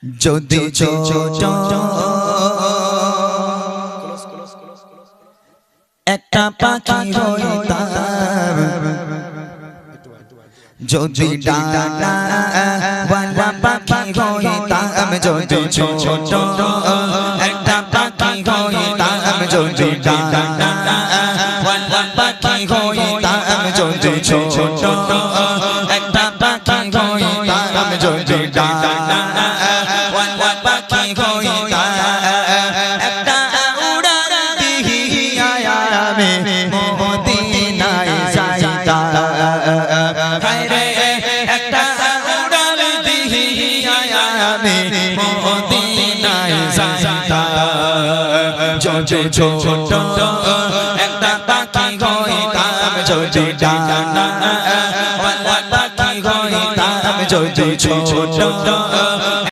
যদি ছোট একটা পাখি হইতাম, যদি ডানা ওয়ালা পাখি হইতাম, যদি ছোট একটা পাখি হইতাম, যদি ডানা ওয়ালা পাখি হইতাম, যদি ছোট একটা পাখি হইতাম, যদি ডানা ওয়ালা পাখি হইতাম, একটা উড়ান দিয়া আমি মদিনায় যাইতাম। হায়রে একটা উড়ান দিয়া আমি মদিনায় যাইতাম। যদি ছোট একটা পাখি হইতাম, যদি ডানা ওয়ালা পাখি হইতাম, যদি ছোট